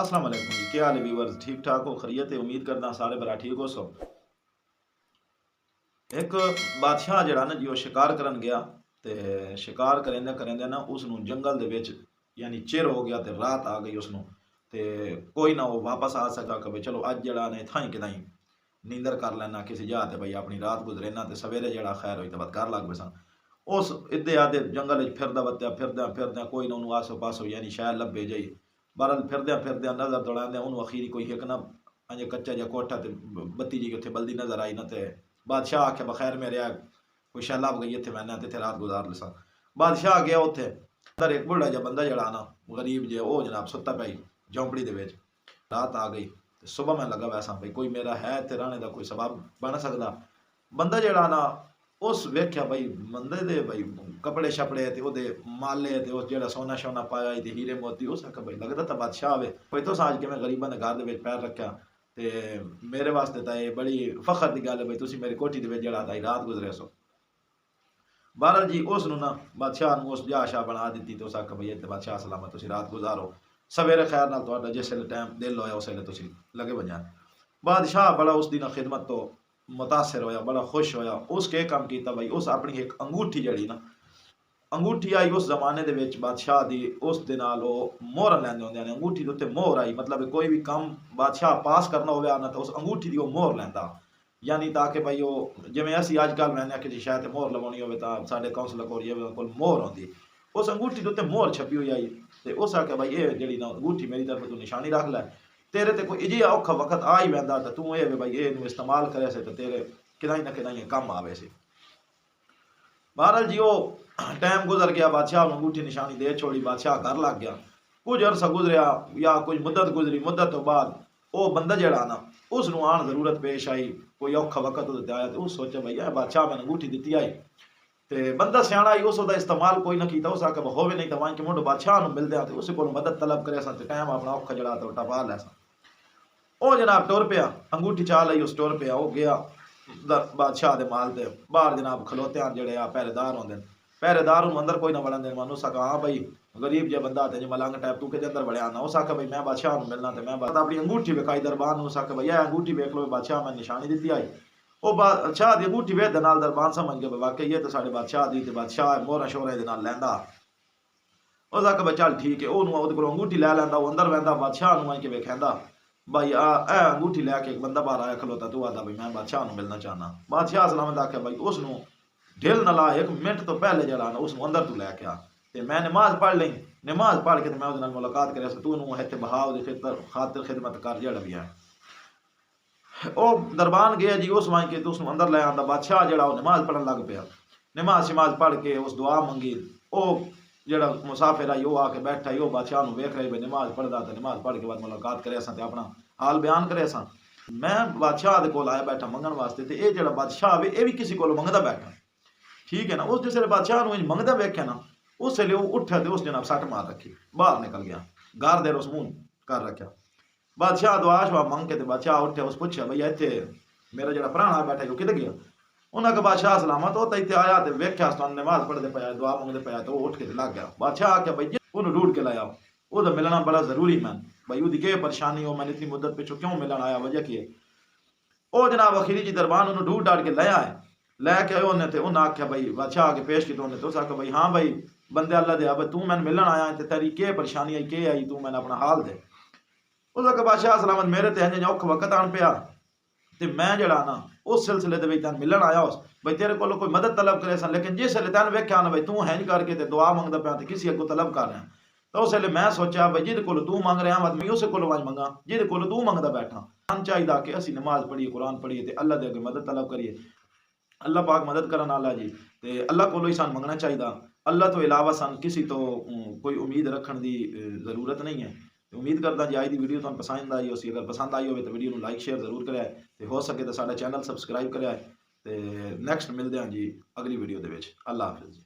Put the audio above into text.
السلام علیکم جی، کیا حال ہے ویورز؟ ٹھیک ٹھاک ہو؟ خیریت ہے؟ امید کردا سارے برا ٹھیک ہو سو۔ ایک بادشاہ جڑا نا جی وہ شکار کرن گیا تے شکار کریندے کریندے نا اس نو جنگل دے وچ یعنی چر ہو گیا تے رات آ گئی اس نو تے کوئی نہ وہ واپس آ سکا کہ بھئی چلو اج جڑا نے تھائیں کدائیں نیندر کر لینا کسی جا تے بھئی اپنی رات گزرے نا تے سویرے جڑا خیر ہوئی تے بعد گھر لگ پیساں۔ اس ادے آدھے جنگل وچ پھردا وتیا پھردیاں کوئی نہ انہوں آسو پاسو یعنی شاید لبے جائی بہرحال پھردیاں نظر دوڑاندیاں انہوں اخیری کوئی ایک نہ انجے کچا جا کوٹھا تے بتی جی اتنے بلدی نظر آئی نہ تے بادشاہ آکھے بخیر میرے آ کوئی شہ لب گئی اتنے میں تے رات گزار لساں۔ بادشاہ گیا اتنے اندر ایک بڑھا جا بندہ جڑا نا غریب جے او جناب ستا پئی جھونپڑی دے وچ رات آ گئی تے صبح میں لگا ویسا بھئی کوئی میرا ہے تے رہنے دا کوئی سبب بن سکدا۔ بندہ جڑا نا اس ویکھیا بھئی بندے دے بھئی کپڑے شپڑے تے او دے مالے تے اس جڑا سونا شونا پایا تے ہیرے موتی اس آکھیا بھئی لگدا تے بادشاہ ہوے کوئی تو ساج کے میں غریباں دے گھر دے وچ پیر رکھیا تے میرے واسطے تے یہ بڑی فخر دی گل ہے بھئی تسی میری کوٹھی دے وچ جڑا تائی رات گزرے سو۔ بہرحال جی اس نو نا بادشاہ نو اس جا شاہ بنا دیتی تو اس آکھیا بھئی تے بادشاہ سلامت تسی رات گزارو سویرے خیر نال تہاڈا جس ویلے ٹائم دل ہویا اس ویلے تسی لگے بنجان۔ بادشاہ بڑا اس دی خدمت تو متاثر ہویا بڑا خوش ہویا اس کے کام کیتا بھئی اس اپنی ایک انگوٹھی جڑی نا انگوٹھی آئی اس زمانے دے وچ بادشاہ دی اس دے نال او مہر لیندے ہوندے نے انگوٹھی دے تے مہر آئی مطلب کوئی بھی کام بادشاہ پاس کرنا ہویا نا تو اس انگوٹھی دی او مہر لیندا یعنی تاکہ بھئی او جویں اسی اج کل میں نے کہ شاید مہر لگانی ہوے تا ساڈے کونسل کوریے کول مہر ہوندی اس انگوٹھی دے تے مہر چھپی ہوئی آئی تے اس آکھیا بھئی اے جڑی نا انگوٹھی میری طرف تو نشانی رکھ لے تیرے تے کوئی اجی اوکھا وقت آ ہی ویندا تے تو اے بھئی اے نو استعمال کرے سے تے تیرے کدائیں نہ کدائیں کم آوے سی۔ بہرحال جی وہ ٹائم گزر گیا بادشاہ انگوٹھی نشانی دے چھوڑی بادشاہ گھر لگ گیا کچھ عرصہ گزریا یا کچھ مدت گزری مدت تو بعد وہ بندہ جڑا نا اس نو آن ضرورت پیش آئی کوئی اوکھا وقت تے آیا تو اس سوچا بھئی اے بادشاہ میں انگوٹھی دتی آئی تے بندہ سیاںا آئی اس دا استعمال کوئی نہ کیتا اس آکھیا ہووے نہیں تے وان کے منڈو بادشاہ نو مل دیا تے اس کول مدد طلب کرے سا تے ٹائم اپنا اوکھا جڑا تے ٹپا لے سا۔ او جناب ٹور پیا انگوٹھی چا لئی اس ٹور پیا او گیا بادشاہ دے مال تے باہر جناب کھلوتے ہیں جڑے پہرے دار ہوندے پہرے دار نوں اندر کوئی نہ وڑن دے مانو سکا ہاں بھئی غریب جے بندہ تے ملنگ ٹائپ تو کے اندر وڑیا نا اس آکھیا بھئی میں بادشاہ نوں ملنا تے میں اپنی انگوٹھی وکھائی دربان نوں سکا بھئی انگوٹھی ویکھ لو بادشاہ میں نشانی دتی آئی او بادشاہ دی انگوٹھی ویکھ دے نال دربان سمجھ گیا واقعی یہ تے ساڈے بادشاہ دی تے بادشاہ مہر شورے دے نال لیندا اس آکھیا بھئی چل ٹھیک ہے او نوں اودے کولوں انگوٹھی لے لیندا او اندر ویندا بادشاہ نوں آ کے ویکھیندا بھائی اے انگوٹھی لے کے ایک بندہ باہر آیا کھلوتا تو آتا بھائی میں بادشاہ نوں ملنا چاہنا بادشاہ سلامت آکھیا بھائی اس نوں ڈھل نہ لا ایک منٹ تو پہلے جڑا نا اس نوں اندر تو لے کے آ تے میں نماز پڑھ لئی نماز پڑھ کے تے میں اودے نال ملاقات کریا تو نوں ایتھے بہاؤ دی خاطر خدمت کر جڑا بھی ہے او دربان گیا جی اس وائیں کے تو اس نوں اندر لے آندا بادشاہ جڑا او نماز پڑھن لگ پیا نماز شماز پڑھ کے اس دعا منگی او جڑا مسافر آئی وہ آ کے بیٹھا وہ بادشاہ نوں ویکھ رہے بھئی نماز پڑھدا تے نماز پڑھ کے بعد ملاقات کرے سا تے اپنا حال بیان کرے سا میں بادشاہ دے کول آیا بیٹھا منگن واسطے تے اے جڑا بادشاہ وے اے بھی کسی کول منگدا بیٹھا ٹھیک ہے نا اس جس ویلے بادشاہ نوں منگدا ویکھیا نا اس ویلے وہ اٹھا تے اس جناب سٹ مار رکھی باہر نکل گیا گھر دے اس منہ کر رکھیا بادشاہ دعا شوا منگ کے تے بادشاہ اٹھیا اس پوچھیا بھئی ایتھے میرا جڑا پرانا بیٹھا ہے وہ کدھر گیا انہاں کہ بادشاہ سلامت او تے آیا تے ویکھیا اس نماز پڑھدے پیا دعا منگدے پیا تے وہ اٹھ کے لگ گیا بادشاہ آکھیا بھئی اونوں ڈھونڈ کے لایا او دا ملنا بڑا ضروری میں بھئی اودی کی پریشانی ہو میں اتنی مدت پیچھے کیوں ملن آیا وجہ کی ہے او جناب اخیری جی دربان انہوں ڈھونڈ ڈاڑ کے لے آئے لے کے آئے انہیں تے انہاں آکھیا بھئی بادشاہ آگے پیش کی تو انہیں تو اس آکھیا بھئی ہاں بھئی بندے اللہ دے اب تو میں ملن آیا تے تیری کی پریشانی آئی کی آئی تو میں اپنا حال دے اس آکھیا بادشاہ سلامت میرے تے ہنجے اوکھ وقت آن پیا تے میں جڑا نا اس سلسلے دے وچ تن ملن آیا اس بھئی تیرے کول کوئی مدد طلب کرے سن لیکن جس ویلے تن ویکھیا نا بھئی تو ہنج کر کے تے دعا منگدا پیا تے کسی اگوں طلب کر رہا تو اس ویلے میں سوچا بھئی جہدے کول تو منگ رہا ہاں میں اس کول وج منگا جہدے کول تو منگدا بیٹھا ہم چاہیے کہ اسی نماز پڑھیے قرآن پڑھیے تے اللہ دے اگے مدد طلب کریے اللہ پاک مدد کرن والا جی تے اللہ کولو ہی سان منگنا چاہیے اللہ تو علاوہ سان کسی تو کوئی امید رکھن دی ضرورت نہیں ہے امید کردا جی آج دی ویڈیو تمہیں پسند آئی ہو سی اگر پسند آئی ہوے تو ویڈیو نوں لائک شیئر ضرور کرے تے ہو سکے تو ساڈا چینل سبسکرائب کرے تے نیکسٹ ملدے ہیں جی اگلی ویڈیو دے وچ اللہ حافظ جی۔